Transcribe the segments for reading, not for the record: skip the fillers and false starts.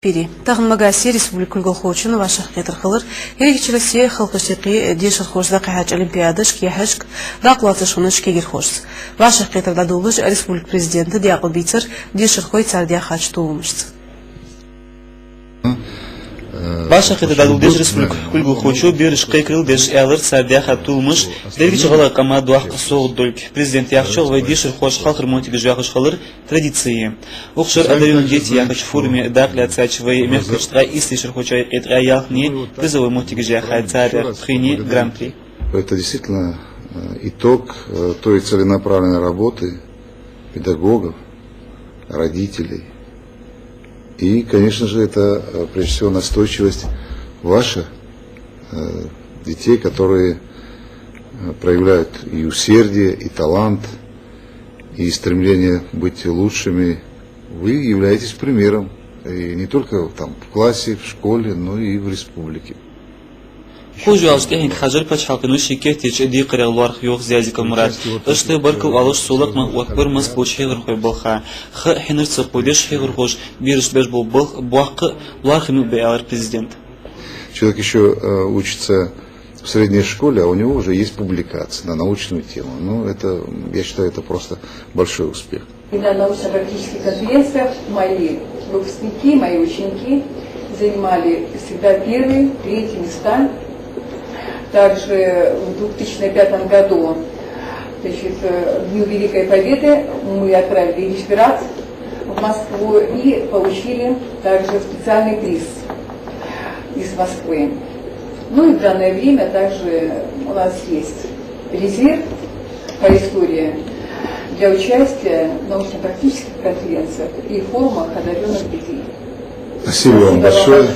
Пири. Тагын Магаси республика Гулхочина ваша хетерхылыр. Ерекче Россия халкышеки дешер хошда кахач олимпиада шкехашк даклаты шуныш кегерхош. Ваша хетерда дулыш республика президенты Диакл Бицер дешер хой цар Диахач тулмышц. Ваша хетерда дулыш республика Гулхочу береш кайкрыл деш элер цар Диахач тулмыш. Дервиче гала кама дуах ксог дольк. Президент Яхчол вай дешер хош халкыр монтиг жахаш халыр традиции. Охшер адарюн дети Яхач форуме дакля цачвай мехкашта истишер хоча этра яхни призовой монтиг жахач царь хини гран-при. Это действительно итог той целенаправленной работы педагогов, родителей. И, конечно же, это прежде всего настойчивость ваших детей, которые проявляют и усердие, и талант, и стремление быть лучшими. Вы являетесь примером, и не только там в классе, в школе, но и в республике. Хожу алшкехин хажар пачхалкину шикетич ди қыралварх йох зязика мурат. Ашты баркал алыш солак махвакбар маскоч хегр хой болха. Х хинырцы қойдеш хегр хош бириш беш бол буақы лархину беалар президент. Человек еще учится в средней школе, а у него уже есть публикация на научную тему. Ну, это, я считаю, это просто большой успех. На научно-практических конференциях мои выпускники, мои ученики занимали всегда первые, третьи места. Также в 2005 году, значит, в Дню Великой Победы мы отправили реферат в Москву и получили также специальный приз из Москвы. Ну и в данное время также у нас есть резерв по истории для участия в научно-практических конференциях и форумах одаренных детей. Спасибо вам большое.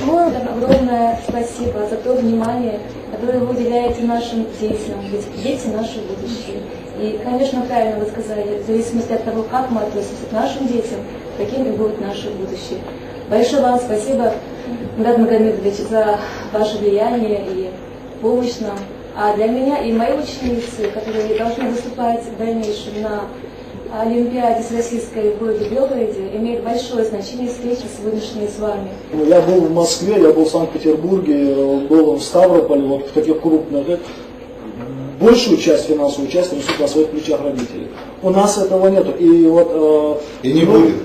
Огромное спасибо за то внимание, которое вы уделяете нашим детям, ведь дети наше будущее. И, конечно, правильно вы сказали, в зависимости от того, как мы относимся к нашим детям, таким и будет наше будущее. Большое вам спасибо, Мурат Магомедович, за ваше влияние и помощь нам. А для меня и мои ученицы, которые должны выступать в дальнейшем на Олимпиаде Всероссийской в городе Белгороде, имеет большое значение встречи сегодняшней с вами. Я был в Москве, я был в Санкт-Петербурге, был в Ставрополе, вот в таких крупных. Большую часть финансового участия несут на своих плечах родителей. У нас этого нету. И вот и не будет.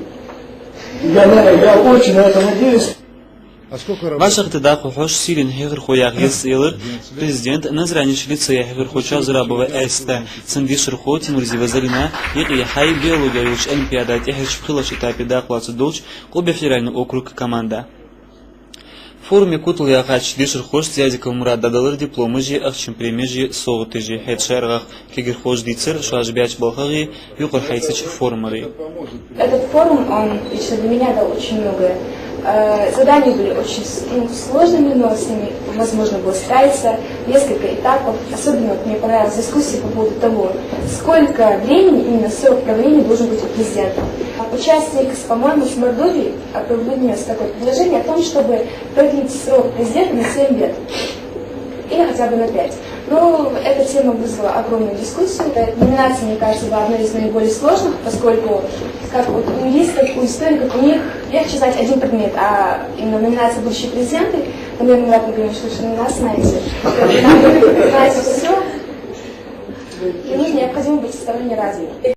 Я очень на это надеюсь. Ваша хетерда хош силин хегр хоях елыр президент назраниш лицея хегр хоча зарабова эста сандишер хо Тимурзива Зарина и хай биология уч олимпиада техеш в хилаш этапе даклацы долч обе федеральный округ команда. В форуме кутл яхач дишер хош зязиков Мурат дадалыр дипломы жи ахчим премежи соғыты жи хедшаргах кегер хош дицер шаш бяч балхаги юқар хайцеч форумары. Этот форум, он лично для меня дал очень многое. Задания были очень сложными, но с ними возможно было справиться. Несколько этапов. Особенно мне понравилась дискуссия по поводу того, сколько времени, именно срок правления должен быть у президента. Участник, по-моему, с Мордовии внес такое предложение о том, чтобы продлить срок президента на 7 лет. Или хотя бы на 5. Но эта тема вызвала огромную дискуссию. Номинация, мне кажется, была одной из наиболее сложных, поскольку, как вот у юристов, у историков, у них легче знать один предмет, а именно номинация будущие президенты, например, Мурат Магомедович, вы нас знаете, надо знать все, и нужно необходимо быть всесторонне развитым.